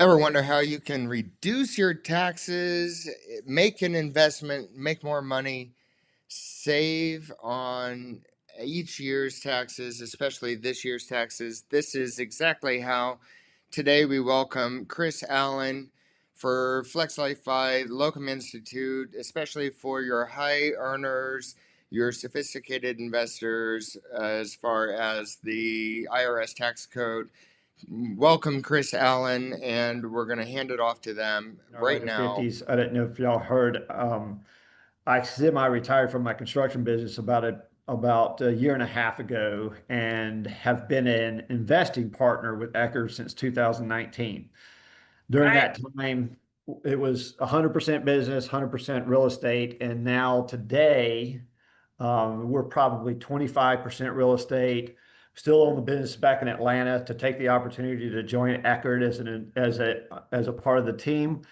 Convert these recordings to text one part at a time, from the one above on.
Ever wonder how you can reduce your taxes, make an investment, make more money, save on each year's taxes, especially this year's taxes? This is exactly how today we welcome Chris Allen for Flex Life Fi Locum Institute, especially for your high earners, your sophisticated investors, as far as the IRS tax code. Welcome, Chris Allen, and we're going to hand it off to them In our right later now. 50s. I don't know if y'all heard. I semi-retired from my construction business about a year and a half ago, and have been an investing partner with Eckerd since 2019. During Right. that time, it was 100% business, 100% real estate, and now today, we're probably 25% real estate. Still own the business back in Atlanta to take the opportunity to join Eckerd as a part of the team.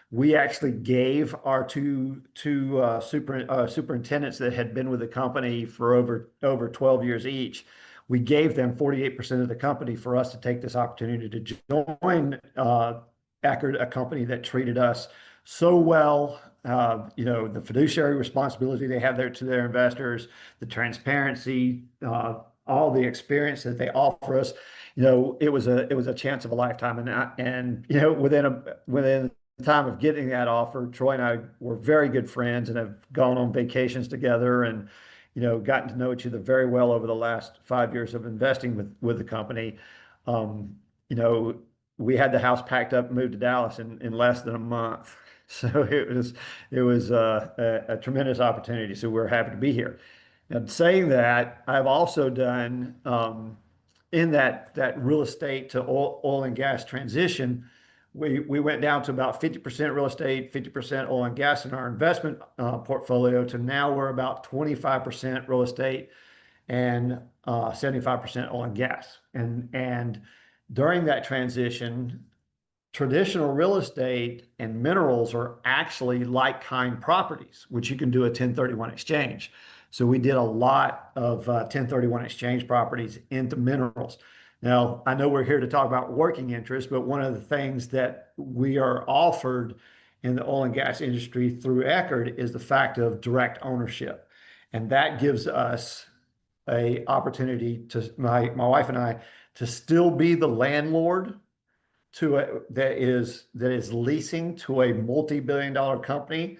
We actually gave our two superintendents that had been with the company for over 12 years each. We gave them 48% of the company for us to take this opportunity to join Accredited, a company that treated us so well. The fiduciary responsibility they have there to their investors, the transparency, all the experience that they offer us. It was a chance of a lifetime, and within the time of getting that offer, Troy and I were very good friends and have gone on vacations together, and gotten to know each other very well over the last 5 years of investing with the company. Um, you know, we had the house packed up and moved to Dallas in less than a month. So it was a tremendous opportunity. So we're happy to be here. And saying that, I've also done in that real estate to oil and gas transition. We went down to about 50% real estate, 50% oil and gas in our investment portfolio, to now we're about 25% real estate and 75% oil and gas. And during that transition, traditional real estate and minerals are actually like-kind properties, which you can do a 1031 exchange. So we did a lot of 1031 exchange properties into minerals. Now, I know we're here to talk about working interest, but one of the things that we are offered in the oil and gas industry through Eckerd is the fact of direct ownership. And that gives us a opportunity to my wife and I to still be the landlord that is leasing to a multi-billion-dollar company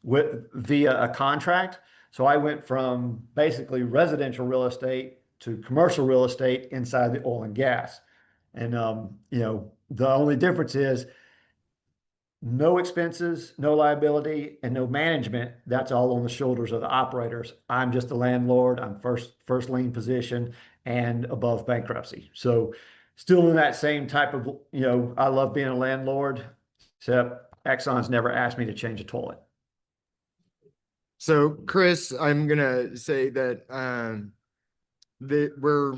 via a contract. So I went from basically residential real estate to commercial real estate inside the oil and gas. And the only difference is no expenses, no liability, and no management. That's all on the shoulders of the operators. I'm just the landlord. I'm first lien position and above bankruptcy. So still in that same type of, I love being a landlord, except Exxon's never asked me to change a toilet. So, Chris, I'm going to say that we're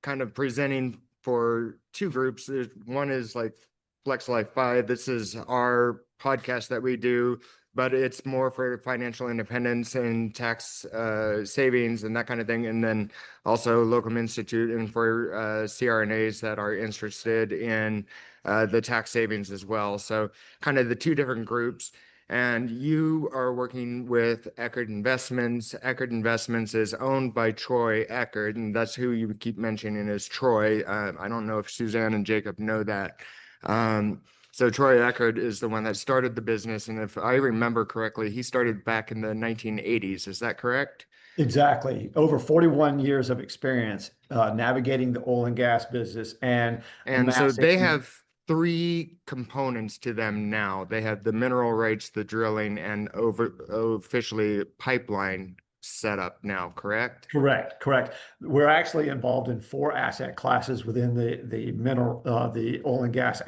kind of presenting for two groups. One is like Flex Life 5. This is our podcast that we do, but it's more for financial independence and tax savings and that kind of thing. And then also Locum Institute, and for CRNAs that are interested in the tax savings as well. So kind of the two different groups. And you are working with Eckerd Investments. Eckerd Investments is owned by Troy Eckerd, and that's who you keep mentioning is Troy. I don't know if Suzanne and Jacob know that. So Troy Eckerd is the one that started the business, and if I remember correctly, he started back in the 1980s. Is that correct? Exactly. Over 41 years of experience navigating the oil and gas business and And so they amassing. have three components to them now. They have the mineral rights, the drilling, and officially pipeline setup now, correct? Correct, correct. We're actually involved in four asset classes within the oil and gas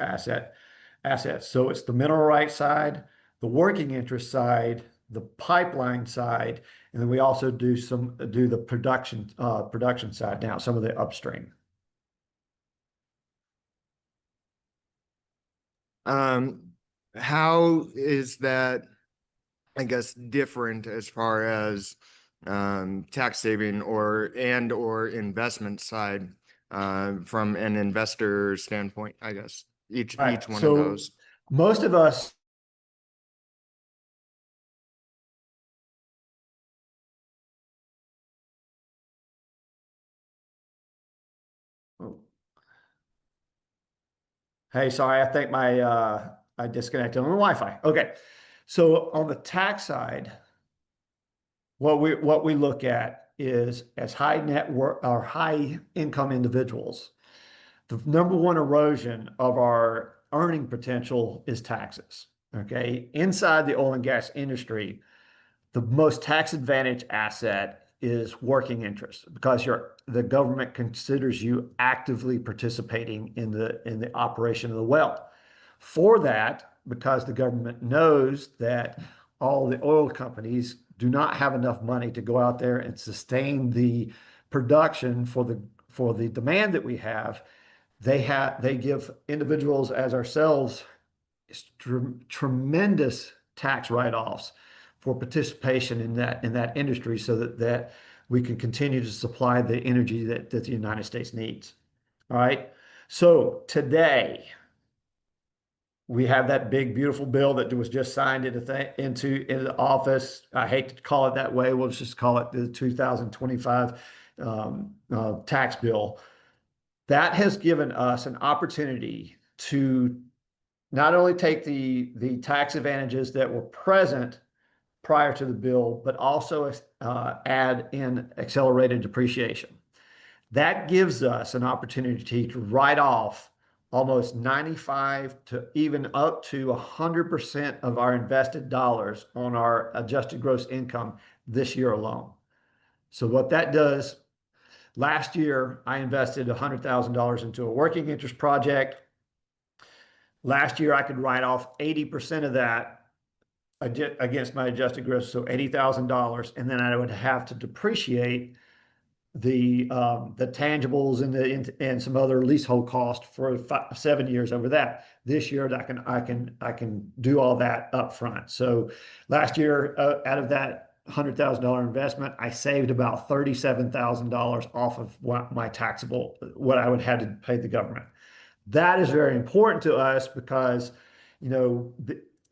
assets. So it's the mineral rights side, the working interest side, the pipeline side, and then we also do the production side now, some of the upstream. Um, how is that, I guess, different as far as tax saving or investment side from an investor standpoint, I guess? each Right. one of So those. most of us, oh, hey, sorry, I think I disconnected on the Wi-Fi. Okay. So on the tax side, what we look at is as high net worth or high income individuals, the number one erosion of our earning potential is taxes. Okay. Inside the oil and gas industry, the most tax advantage asset is working interest because the government considers you actively participating in the operation of the well. For that, because the government knows that all the oil companies do not have enough money to go out there and sustain the production for the demand that we have, they give individuals as ourselves tremendous tax write-offs for participation in that industry so that we can continue to supply the energy that the United States needs. All right. So today we have that big, beautiful bill that was just signed into the office. I hate to call it that way. We'll just call it the 2025 tax bill. That has given us an opportunity to not only take the tax advantages that were present prior to the bill, but also add in accelerated depreciation. That gives us an opportunity to write off almost 95 to even up to 100% of our invested dollars on our adjusted gross income this year alone. So what that does, last year I invested $100,000 into a working interest project. Last year I could write off 80% of that against my adjusted gross, so $80,000, and then I would have to depreciate the tangibles and some other leasehold cost for 7 years over that. This year, I can do all that up front. So last year, out of that $100,000 investment, I saved about $37,000 off of what I would have to pay the government. That is very important to us because, you know,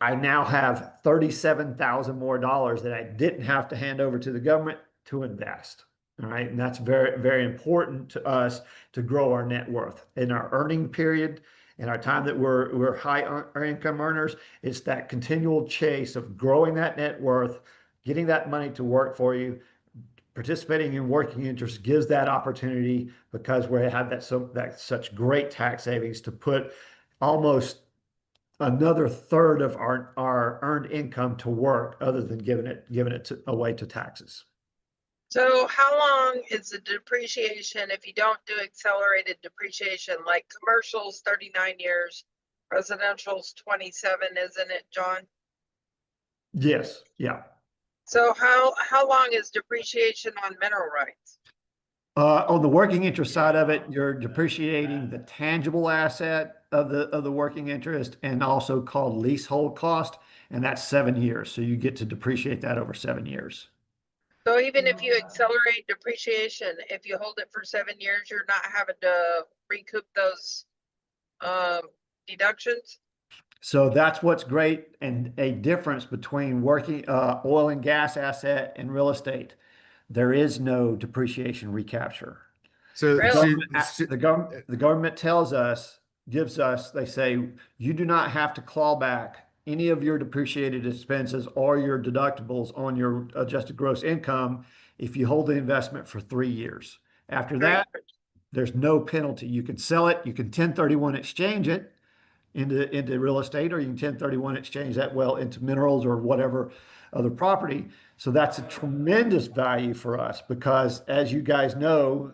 I now have 37,000 more dollars that I didn't have to hand over to the government to invest. All right. And that's very, very important to us to grow our net worth in our earning period. In our time that we're high income earners, it's that continual chase of growing that net worth, getting that money to work for you. Participating in working interest gives that opportunity because we have that such great tax savings to put almost another third of our earned income to work other than giving it away to taxes. So how long is the depreciation if you don't do accelerated depreciation? Like commercials, 39 years, residential's 27, isn't it, John? Yes, yeah. So how long is depreciation on mineral rights? On the working interest side of it, you're depreciating the tangible asset of the working interest and also called leasehold cost, and that's 7 years. So you get to depreciate that over 7 years. So even if you accelerate depreciation, if you hold it for 7 years, you're not having to recoup those deductions? So that's what's great and a difference between working oil and gas asset and real estate. There is no depreciation recapture. So, Really? The government tells us, gives us, they say, you do not have to claw back any of your depreciated expenses or your deductibles on your adjusted gross income if you hold the investment for 3 years. After that, there's no penalty. You can sell it, you can 1031 exchange it into real estate, or you can 1031 exchange that well into minerals or whatever other property. So that's a tremendous value for us because, as you guys know,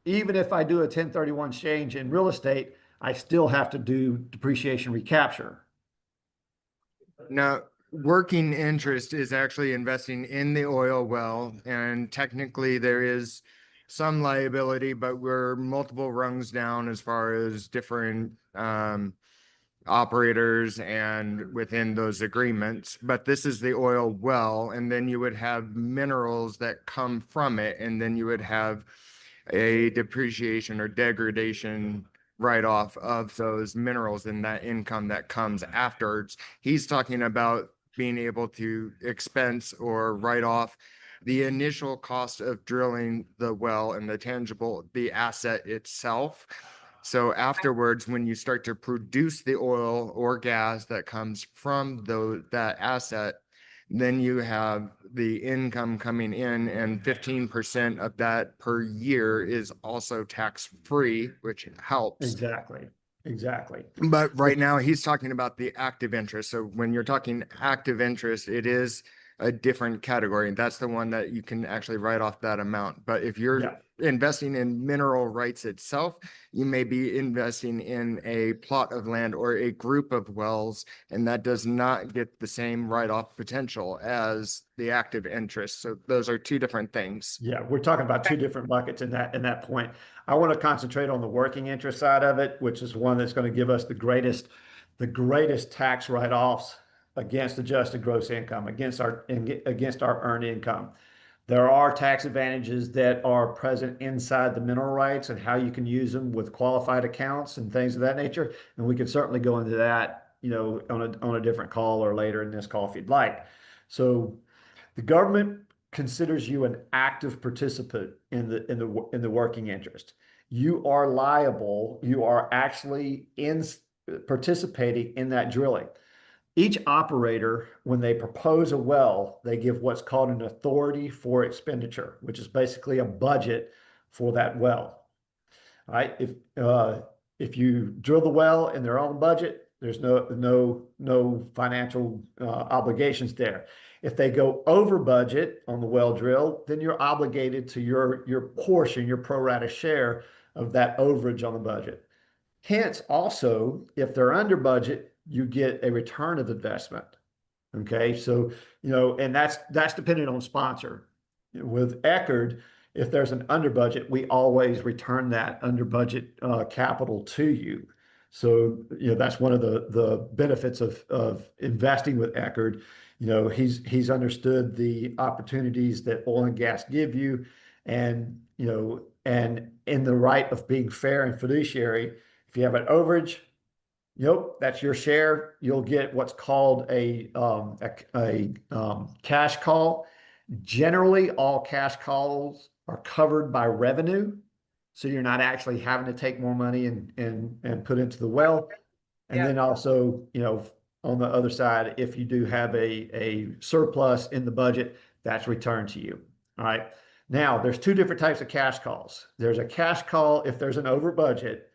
even if I do a 1031 exchange in real estate, I still have to do depreciation recapture. now, working interest is actually investing in the oil well, and technically there is some liability, but we're multiple rungs down as far as different operators and within those agreements. But this is the oil well, and then you would have minerals that come from it, and then you would have a depreciation or degradation write-off of those minerals and that income that comes afterwards. He's talking about being able to expense or write off the initial cost of drilling the well and the asset itself. So afterwards, when you start to produce the oil or gas that comes from that asset, then you have the income coming in, and 15% of that per year is also tax-free, which helps. Exactly. Exactly. But right now, he's talking about the active interest. So when you're talking active interest, it is a different category. And that's the one that you can actually write off that amount. But if you're Yeah. investing in mineral rights itself, you may be investing in a plot of land or a group of wells, and that does not get the same write-off potential as the active interest. So those are two different things. Yeah, we're talking about two different buckets in that point. I want to concentrate on the working interest side of it, which is one that's going to give us the greatest tax write-offs against adjusted gross income, against our earned income. There are tax advantages that are present inside the mineral rights and how you can use them with qualified accounts and things of that nature. And we could certainly go into that, on a different call or later in this call if you'd like. So the government considers you an active participant in the working interest. You are liable. You are actually in participating in that drilling. Each operator, when they propose a well, they give what's called an authority for expenditure, which is basically a budget for that well. All right. If you drill the well in their own budget, there's no financial obligations there. If they go over budget on the well drill, then you're obligated to your portion, your pro rata share of that overage on the budget. Hence, also, if they're under budget, you get a return of investment. Okay, so and that's dependent on sponsor. With Eckerd, if there's an under budget, we always return that under budget capital to you. So that's one of the benefits of investing with Eckerd. He's understood the opportunities that oil and gas give you, and and in the right of being fair and fiduciary. If you have an overage, that's your share. You'll get what's called a cash call. Generally, all cash calls are covered by revenue, so you're not actually having to take more money and put into the well. And Yeah. then also, on the other side, if you do have a surplus in the budget, that's returned to you. All right. Now, there's two different types of cash calls. There's a cash call if there's an over budget.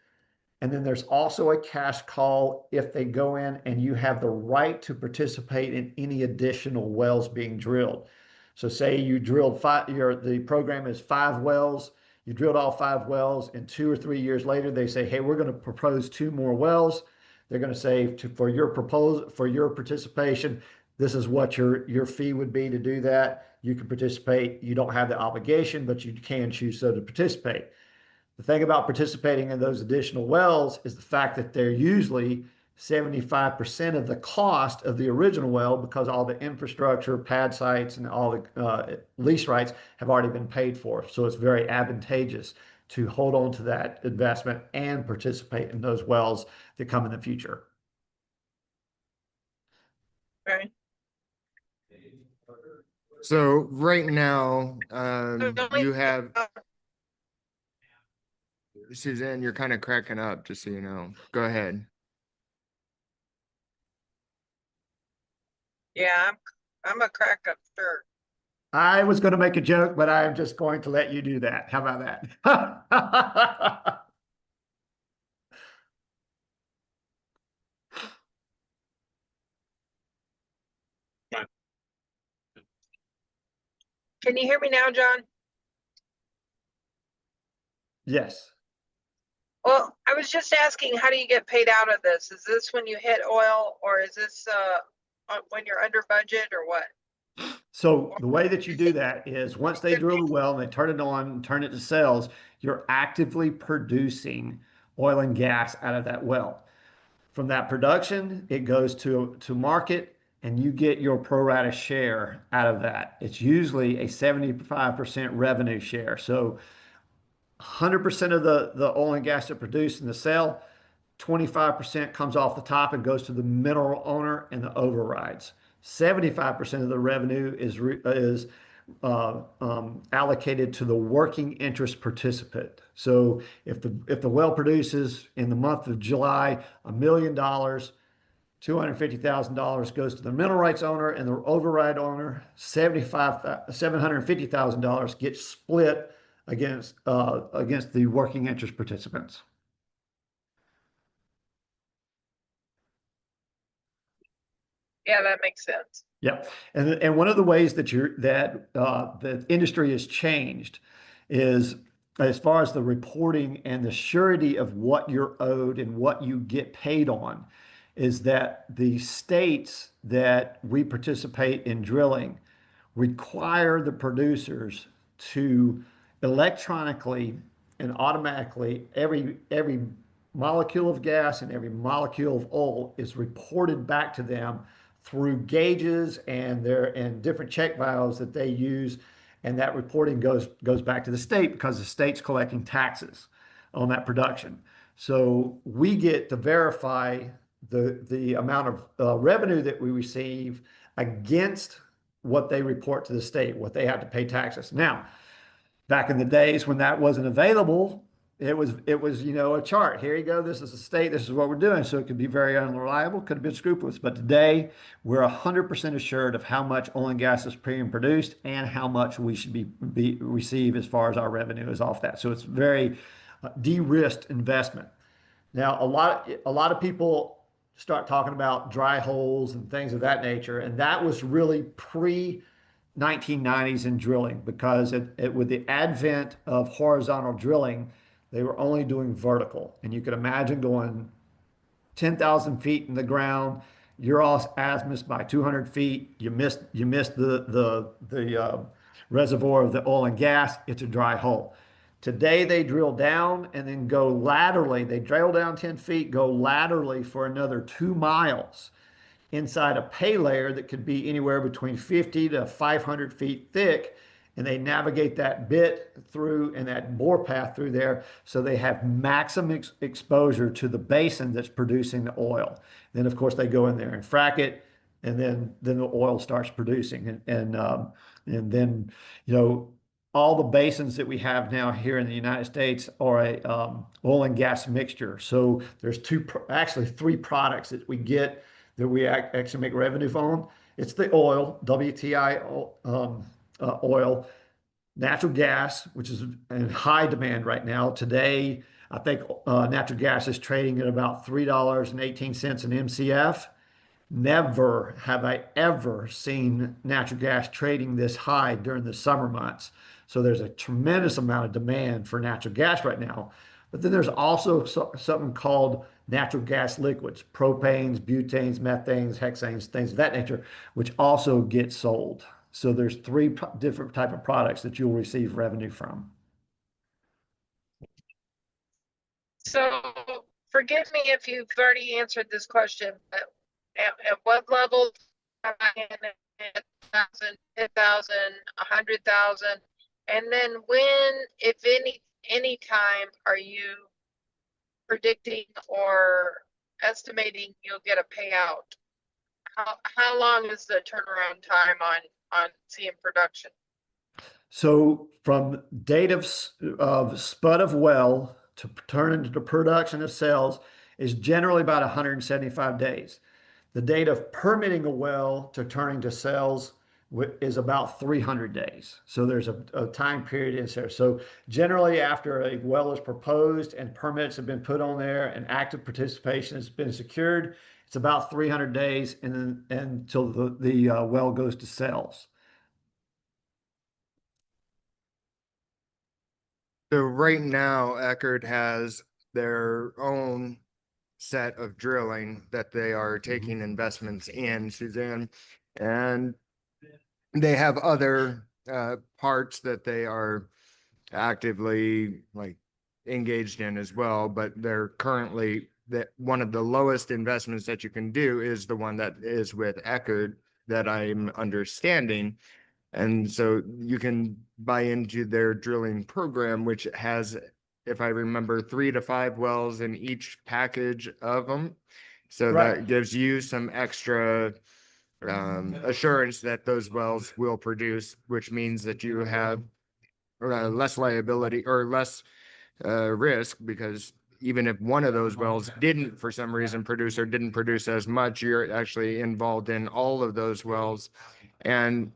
And then there's also a cash call if they go in and you have the right to participate in any additional wells being drilled. So say you drilled the program is 5 wells, you drilled all 5 wells, and 2 or 3 years later they say, hey, we're going to propose 2 more wells. They're going to say for your participation, this is what your fee would be to do that. You can participate. You don't have the obligation, but you can choose so to participate. The thing about participating in those additional wells is the fact that they're usually 75% of the cost of the original well, because all the infrastructure, pad sites, and all the lease rights have already been paid for. So it's very advantageous to hold on to that investment and participate in those wells that come in the future. Okay. So right now, you have Suzanne, you're kind of cracking up, just so you know. Go ahead. Yeah, I'm a crack up, sure. I was going to make a joke, but I am just going to let you do that. How about that? Can you hear me now, John? Yes. Well, I was just asking, how do you get paid out of this? Is this when you hit oil, or is this when you're under budget, or what? So the way that you do that is once they drill the well and they turn it on and turn it to sales, you're actively producing oil and gas out of that well. From that production, it goes to market and you get your pro rata share out of that. It's usually a 75% revenue share. So 100% of the oil and gas that produced in the sale, 25% comes off the top and goes to the mineral owner and the overrides. 75% of the revenue is allocated to the working interest participant. So if the well produces in the month of July $1 million, $250,000 goes to the mineral rights owner and the override owner. $750,000 gets split against the working interest participants. Yeah, that makes sense. Yeah, and one of the ways that the industry has changed is as far as the reporting and the surety of what you're owed and what you get paid on, is that the states that we participate in drilling require the producers to electronically and automatically every molecule of gas and every molecule of oil is reported back to them through gauges and different check valves that they use, and that reporting goes back to the state because the state's collecting taxes on that production. So we get to verify the amount of revenue that we receive against what they report to the state, what they have to pay taxes. Now, back in the days when that wasn't available, it was a chart. Here you go. This is the state. This is what we're doing. So it could be very unreliable, could have been scrupulous. But today we're 100% assured of how much oil and gas is being produced and how much we should receive as far as our revenue is off that. So it's very de-risked investment. Now, a lot of people start talking about dry holes and things of that nature, and that was really pre 1990s in drilling because with the advent of horizontal drilling, they were only doing vertical. And you could imagine going 10,000 feet in the ground, you're off azimuth by 200 feet. You missed the reservoir of the oil and gas. It's a dry hole. Today they drill down and then go laterally. They drill down 10 feet, go laterally for another 2 miles inside a pay layer that could be anywhere between 50 to 500 feet thick. And they navigate that bit through and that bore path through there so they have maximum exposure to the basin that's producing the oil. Then, of course, they go in there and frack it, and then the oil starts producing. And then, all the basins that we have now here in the United States are a oil and gas mixture. So there's actually three products that we get that we actually make revenue from. It's the oil, WTI oil, natural gas, which is in high demand right now. Today, I think natural gas is trading at about $3.18 an MCF. Never have I ever seen natural gas trading this high during the summer months. So there's a tremendous amount of demand for natural gas right now. But then there's also something called natural gas liquids, propanes, butanes, methanes, hexanes, things of that nature, which also get sold. So there's three different type of products that you'll receive revenue from. So forgive me if you've already answered this question, but at what level, 1,000, 10,000, 100,000? And then when, if any time, are you predicting or estimating you'll get a payout? How long is the turnaround time on seeing production? So from date of spud of well to turn into the production of cells is generally about 175 days. The date of permitting a well to turning to cells is about 300 days. So there's a time period in there. So generally after a well is proposed and permits have been put on there and active participation has been secured, it's about 300 days and then until the well goes to cells. So right now, Eckerd has their own set of drilling that they are taking investments in, Suzanne, and they have other parts that they are actively engaged in as well, but they're currently one of the lowest investments that you can do is the one that is with Eckerd that I'm understanding. And so you can buy into their drilling program, which has, if I remember, 3 to 5 wells in each package of them. So Right. that gives you some extra assurance that those wells will produce, which means that you have less liability or less risk, because even if one of those wells didn't for some reason produce or didn't produce as much, you're actually involved in all of those wells. And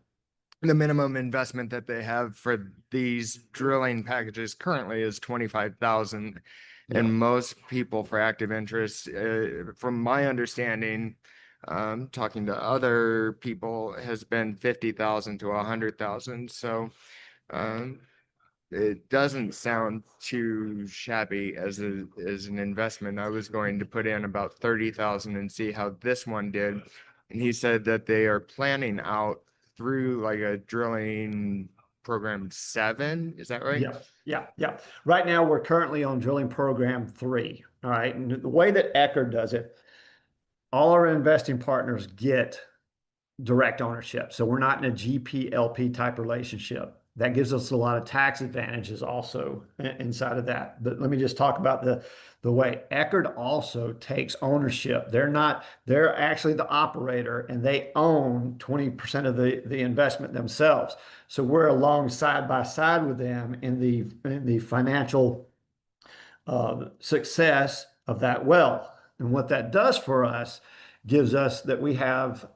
the minimum investment that they have for these drilling packages currently is 25,000. Yeah. And most people for active interest, from my understanding, talking to other people, has been 50,000 to 100,000. So um, it doesn't sound too shabby as an investment. I was going to put in about 30,000 and see how this one did. And he said that they are planning out through like a drilling program 7. Is that right? Yeah, yeah, yeah. Right now, we're currently on drilling program 3. All right. And the way that Ecker does it, all our investing partners get direct ownership. So we're not in a GP-LP type relationship. That gives us a lot of tax advantages also inside of that. But let me just talk about the way Eckerd also takes ownership. They're actually the operator and they own 20% of the investment themselves. So we're along side by side with them in the financial success of that well. And what that does for us gives us that we have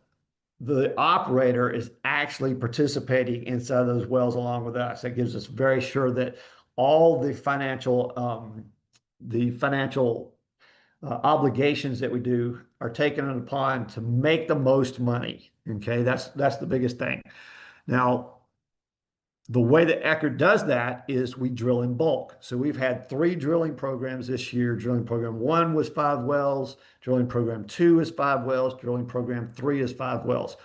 the operator is actually participating inside those wells along with us. That gives us very sure that all the financial obligations that we do are taken upon to make the most money. Okay, that's the biggest thing. Now, the way that Eckerd does that is we drill in bulk. So we've had 3 drilling programs this year. Drilling program 1 was 5 wells. Drilling program 2 is 5 wells. Drilling program 3 is 5 wells.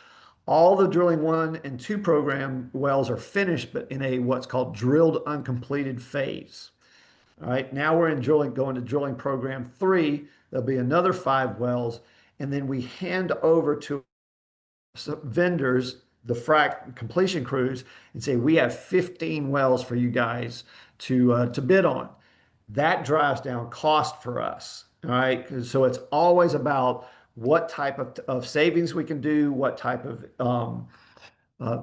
All the drilling 1 and 2 program wells are finished, but in a what's called drilled uncompleted phase. All right, now we're in going to drilling program 3. There'll be another 5 wells, and then we hand over to vendors, the frac completion crews, and say, we have 15 wells for you guys to bid on. That drives down cost for us. All right. So it's always about what type of savings we can do, what type of uh,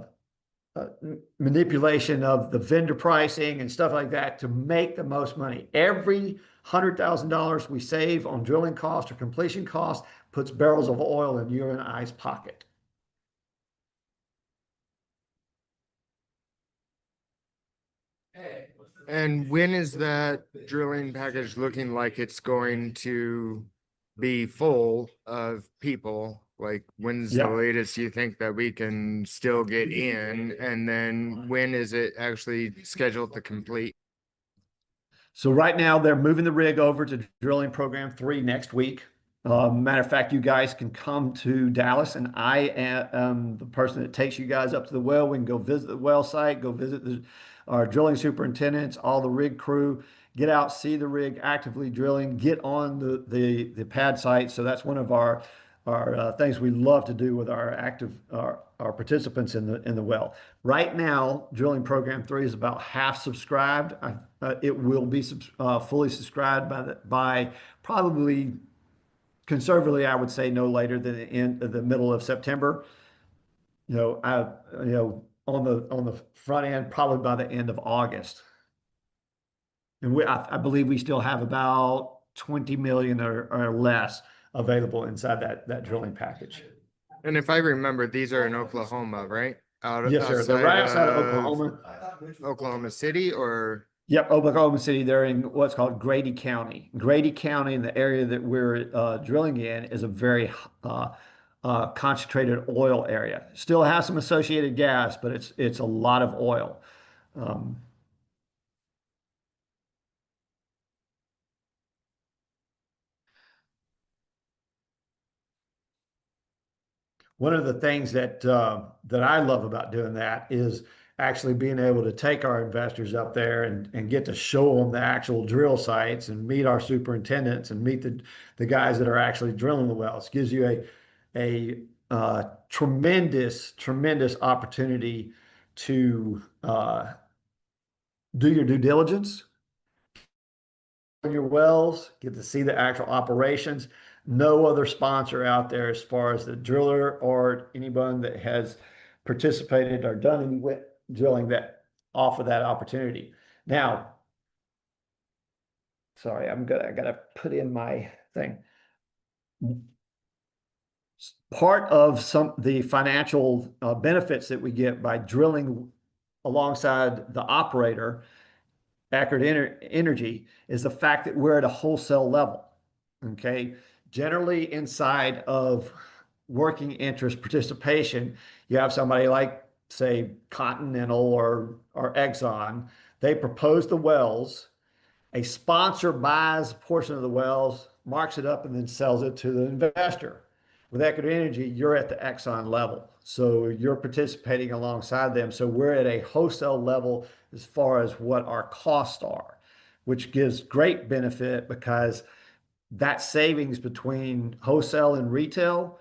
manipulation of the vendor pricing and stuff like that to make the most money. Every $100,000 we save on drilling cost or completion cost puts barrels of oil in your and I's pocket. And when is that drilling package looking like it's going to be full of people? Like, when's the Yeah. latest you think that we can still get in? And then when is it actually scheduled to complete? So right now they're moving the rig over to drilling program 3 next week. Matter of fact, you guys can come to Dallas, and I am the person that takes you guys up to the well. We can go visit the well site, go visit our drilling superintendents, all the rig crew, get out, see the rig actively drilling, get on the pad site. So that's one of our things we love to do with our participants in the well. Right now, drilling program 3 is about half subscribed. It will be fully subscribed by probably conservatively, I would say no later than the middle of September. On the front end, probably by the end of August. And I believe we still have about 20 million or less available inside that drilling package. And if I remember, these are in Oklahoma, right? Yes, sir. They're Outside right outside of of Oklahoma. Oklahoma City, or Yep, Oklahoma City. They're in what's called Grady County. Grady County, in the area that we're drilling in, is a very concentrated oil area. Still has some associated gas, but it's a lot of oil. Um, One of the things that I love about doing that is actually being able to take our investors up there and get to show them the actual drill sites and meet our superintendents and meet the guys that are actually drilling the wells. Gives you a tremendous opportunity to do your due diligence on your wells, get to see the actual operations. No other sponsor out there as far as the driller or anyone that has participated or done any drilling that offer that opportunity. Now, sorry, I gotta put in my thing. Part of the financial benefits that we get by drilling alongside the operator, Accurate Energy, is the fact that we're at a wholesale level. Okay. Generally, inside of working interest participation, you have somebody like, say, Continental or Exxon. They propose the wells. A sponsor buys a portion of the wells, marks it up, and then sells it to the investor. With Equity Energy, you're at the Exxon level. So you're participating alongside them. So we're at a wholesale level as far as what our costs are, which gives great benefit because that savings between wholesale and retail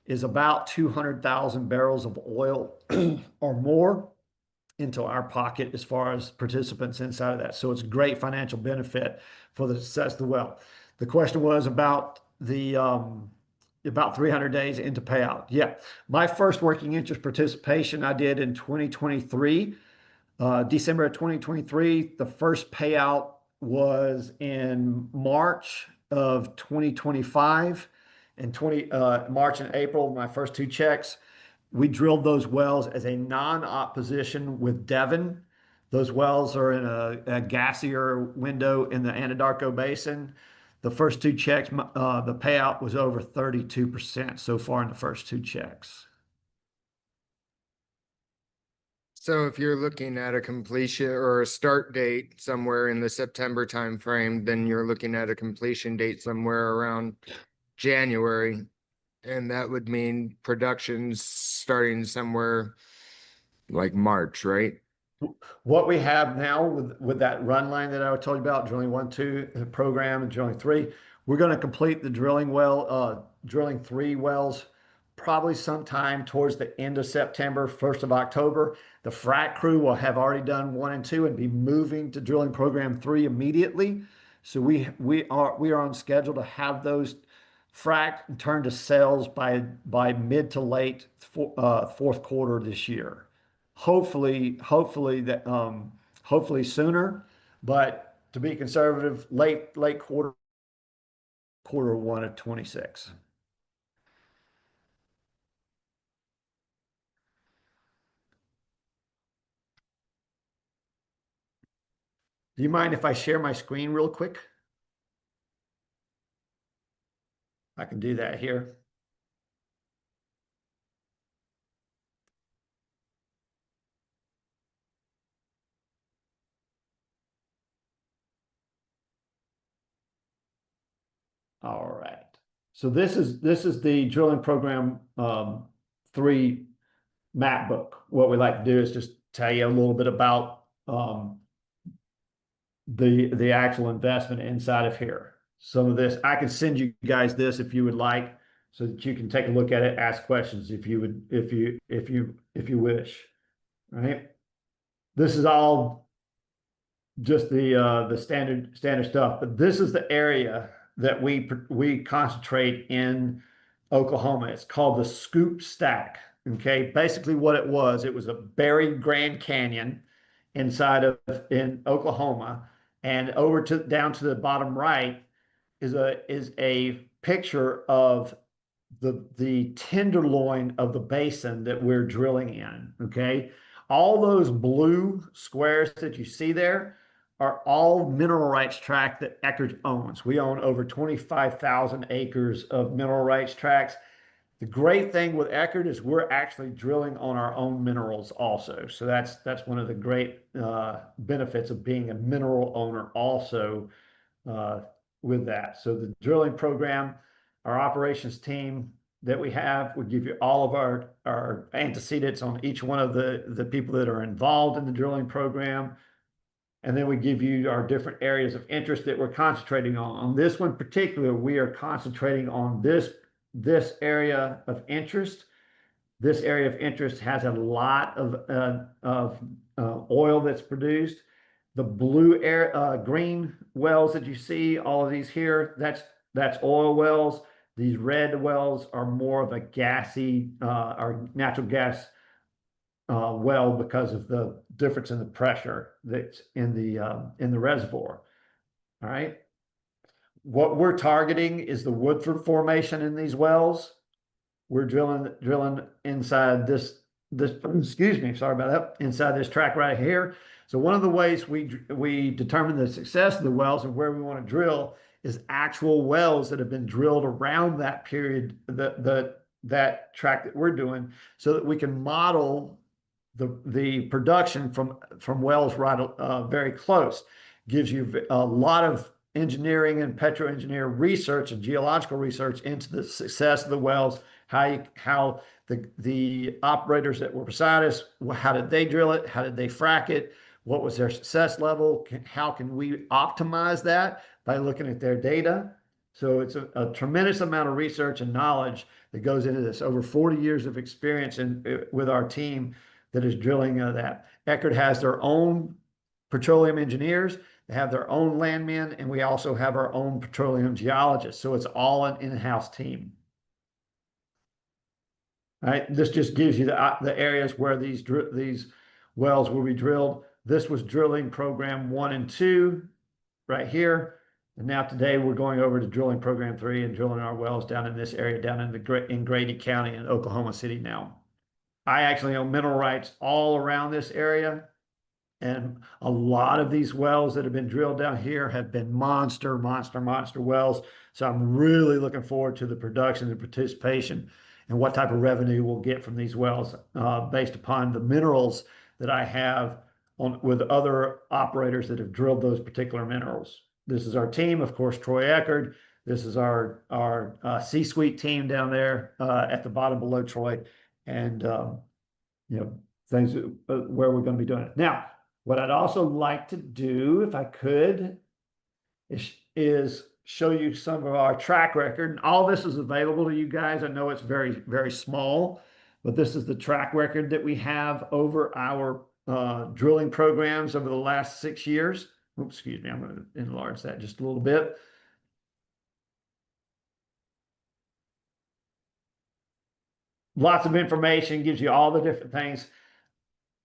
is about 200,000 barrels of oil or more into our pocket as far as participants inside of that. So it's a great financial benefit for the success of the well. The question was about the about 300 days into payout. Yeah, my first working interest participation I did in 2023, December of 2023. The first payout was in March of 2025, and March and April, my first two checks. We drilled those wells as a non-op position with Devon. Those wells are in a gassier window in the Anadarko Basin. The first two checks, the payout was over 32% so far in the first two checks. So if you're looking at a completion or a start date somewhere in the September timeframe, then you're looking at a completion date somewhere around January. And that would mean production's starting somewhere like March, right? What we have now with that run line that I told you about, drilling 1, 2 program and drilling 3, we're going to complete the drilling 3 wells probably sometime towards the end of September, 1st of October. The frac crew will have already done 1 and 2 and be moving to drilling program 3 immediately. So we are on schedule to have those frac and turn to sales by mid to late fourth quarter this year. Hopefully sooner, but to be conservative, late quarter 1 of 26. Do you mind if I share my screen real quick? I can do that here. All right. So this is the drilling program 3 map book. What we like to do is just tell you a little bit about the actual investment inside of here. Some of this, I can send you guys this if you would like, so that you can take a look at it, ask questions if you wish. Right? This is all just the standard stuff, but this is the area that we concentrate in Oklahoma. It's called the Scoop Stack. Okay, basically what it was a buried Grand Canyon in Oklahoma, and down to the bottom right is a picture of the tenderloin of the basin that we're drilling in. Okay, all those blue squares that you see there are all mineral rights tract that Eckerd owns. We own over 25,000 acres of mineral rights tracts. The great thing with Eckerd is we're actually drilling on our own minerals also. So that's one of the great benefits of being a mineral owner also with that. So the drilling program, our operations team that we have would give you all of our antecedents on each one of the people that are involved in the drilling program. And then we give you our different areas of interest that we're concentrating on. On this one particular, we are concentrating on this area of interest. This area of interest has a lot of oil that's produced. The blue green wells that you see, all of these here, that's oil wells. These red wells are more of a gassy or natural gas well because of the difference in the pressure that's in the reservoir. All right. What we're targeting is the Woodford Formation in these wells. We're drilling inside this excuse me, sorry about that, inside this track right here. So one of the ways we determine the success of the wells and where we want to drill is actual wells that have been drilled around that period, that track that we're doing, so that we can model the production from wells right very close. Gives you a lot of engineering and petroengineer research and geological research into the success of the wells, how the operators that were beside us, how did they drill it? How did they frack it? What was their success level? How can we optimize that by looking at their data? So it's a tremendous amount of research and knowledge that goes into this. Over 40 years of experience with our team that is drilling that. Eckerd has their own petroleum engineers. They have their own landmen, and we also have our own petroleum geologists. So it's all an in-house team. All right, this just gives you the areas where these wells will be drilled. This was drilling program 1 and 2 right here. And now today we're going over to drilling program 3 and drilling our wells down in this area, down in Grady County in Oklahoma City now. I actually own mineral rights all around this area. And a lot of these wells that have been drilled down here have been monster wells. So I'm really looking forward to the production and participation and what type of revenue we'll get from these wells based upon the minerals that I have with other operators that have drilled those particular minerals. This is our team, of course, Troy Eckerd. This is our C-suite team down there at the bottom below Troy. And, things where we're going to be doing it. Now, what I'd also like to do, if I could, is show you some of our track record. And all this is available to you guys. I know it's very, very small, but this is the track record that we have over our drilling programs over the last 6 years. Oops, excuse me, I'm going to enlarge that just a little bit. Lots of information, gives you all the different things.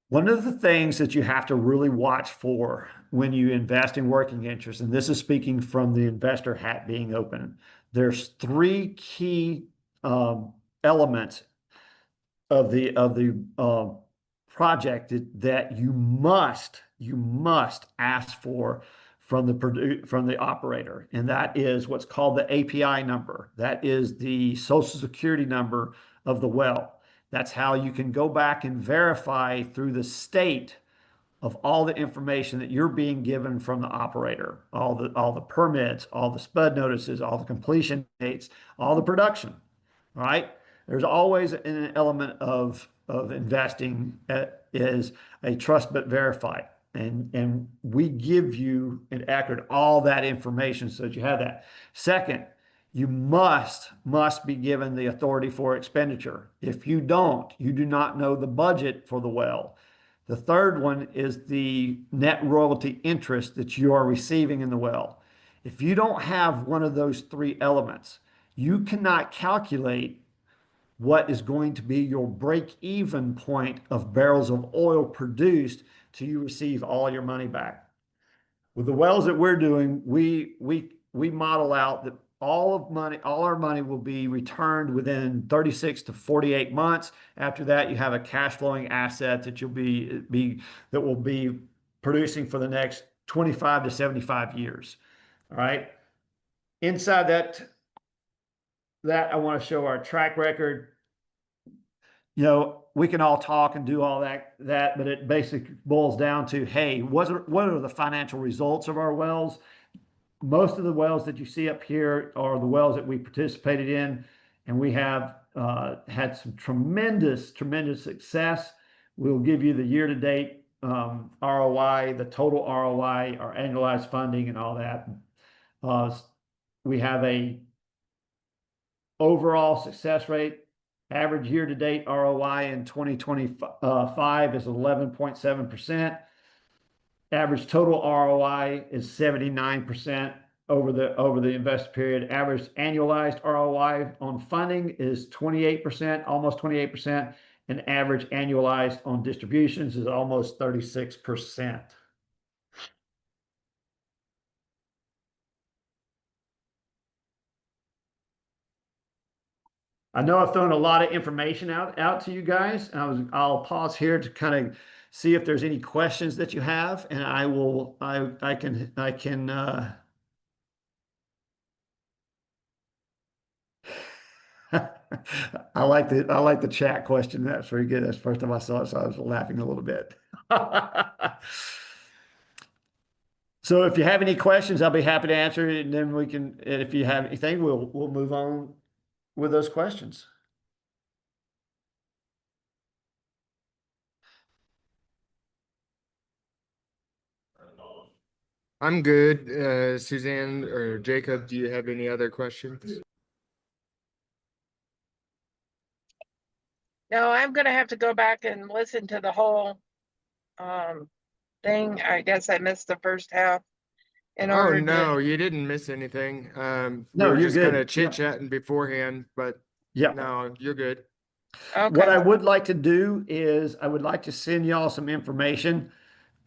One of the things that you have to really watch for when you invest in working interest, and this is speaking from the investor hat being open, there's 3 key elements of the project that you must ask for from the operator, and that is what's called the API number. That is the Social Security number of the well. That's how you can go back and verify through the state of all the information that you're being given from the operator, all the permits, all the spud notices, all the completion dates, all the production. All right. There's always an element of investing is a trust but verify. And we give you an Accredited all that information so that you have that. Second, you must be given the authority for expenditure. If you don't, you do not know the budget for the well. The third one is the net royalty interest that you are receiving in the well. If you don't have one of those 3 elements, you cannot calculate what is going to be your break-even point of barrels of oil produced till you receive all your money back. With the wells that we're doing, we model out that all our money will be returned within 36 to 48 months. After that, you have a cash flowing asset that that will be producing for the next 25 to 75 years. All right. Inside that I want to show our track record. We can all talk and do all that, but it basically boils down to, hey, what are the financial results of our wells? Most of the wells that you see up here are the wells that we participated in, and we have had some tremendous success. We'll give you the year-to-date ROI, the total ROI, our annualized funding, and all that. We have a overall success rate Average year-to-date ROI in 2025 is 11.7%. Average total ROI is 79% over the invest period. Average annualized ROI on funding is 28%, almost 28%, and average annualized on distributions is almost 36%. I know I've thrown a lot of information out to you guys. I'll pause here to kind of see if there's any questions that you have, and I can I like the chat question. That's very good. That's the first time I saw it, so I was laughing a little bit. So if you have any questions, I'll be happy to answer it, and then we can, and if you have anything, we'll move on with those questions. I'm good. Suzanne or Jacob, do you have any other questions? No, I'm gonna have to go back and listen to the whole thing. I guess I missed the first half in Oh, order no, to, you didn't miss anything. We No, were you're just kind good. of chit-chatting beforehand, but Yeah. no, you're good. What I okay, would like to do is I would like to send y'all some information.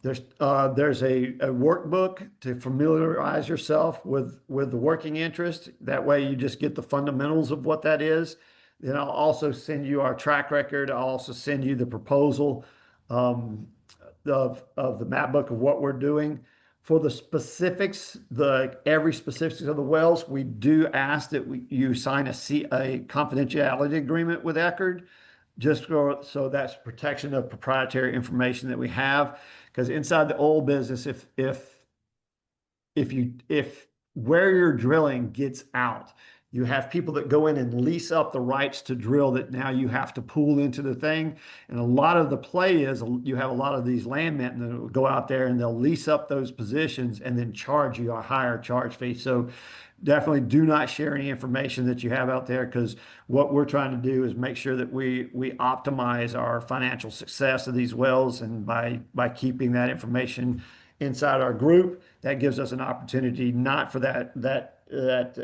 There's a workbook to familiarize yourself with the working interest. That way you just get the fundamentals of what that is. Then I'll also send you our track record. I'll also send you the proposal um, of the map book of what we're doing. For the specifics, every specifics of the wells, we do ask that you sign a confidentiality agreement with Eckerd, so that's protection of proprietary information that we have. Because inside the oil business, if where you're drilling gets out, you have people that go in and lease up the rights to drill that now you have to pool into the thing. And a lot of the play is you have a lot of these landmen that will go out there and they'll lease up those positions and then charge you a higher charge fee. So definitely do not share any information that you have out there, because what we're trying to do is make sure that we optimize our financial success of these wells, and by keeping that information inside our group, that gives us an opportunity not for that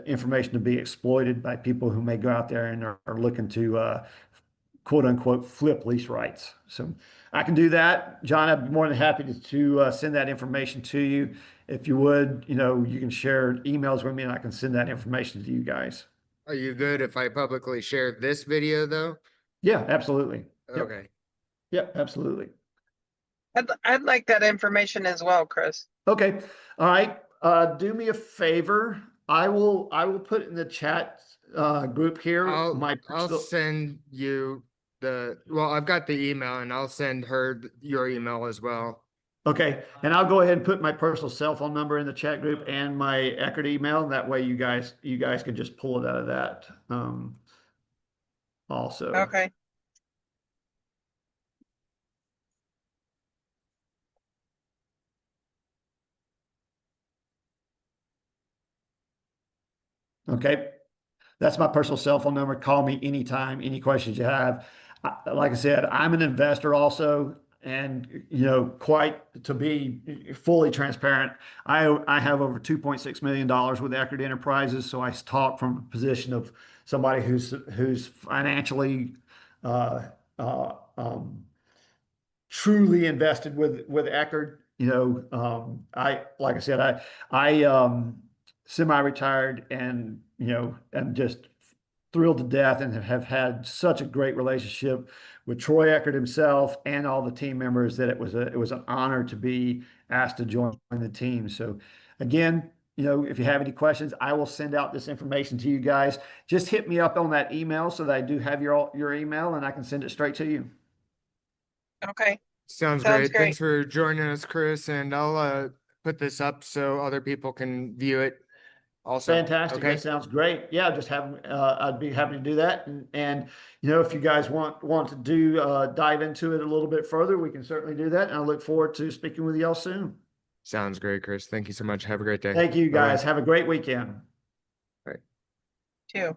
information to be exploited by people who may go out there and are looking to quote unquote flip lease rights. So I can do that. John, I'd be more than happy to send that information to you. If you would, you can share emails with me and I can send that information to you guys. Are you good if I publicly share this video though? Yeah, absolutely. Yep. Okay. Yep, absolutely. I'd like that information as well, Chris. Okay. All right. Do me a favor. I will put in the chat group here I'll send you well, I've got the email and I'll send her your email as well. Okay, and I'll go ahead and put my personal cell phone number in the chat group and my Eckerd email. And that way you guys can just pull it out of that. Also. Okay, Okay. That's my personal cell phone number. Call me anytime, any questions you have. Like I said, I'm an investor also. And, quite to be fully transparent, I have over $2.6 million with Accredited Enterprises. So I talk from a position of somebody who's financially uh, uh, um, truly invested with Eckerd. Like I said, I semi-retired and am just thrilled to death and have had such a great relationship with Troy Eckerd himself and all the team members that it was an honor to be asked to join the team. So again, if you have any questions, I will send out this information to you guys. Just hit me up on that email so that I do have your email and I can send it straight to you. okay, Sounds sounds great. Thanks great. for joining us, Chris, and I'll put this up so other people can view it also. Fantastic. Okay. That sounds great. Yeah, just have I'd be happy to do that. And if you guys want to do dive into it a little bit further, we can certainly do that. And I look forward to speaking with y'all soon. Sounds great, Chris. Thank you so much. Have a great day. Thank you Bye-bye. guys. Have a great weekend. Bye. Too.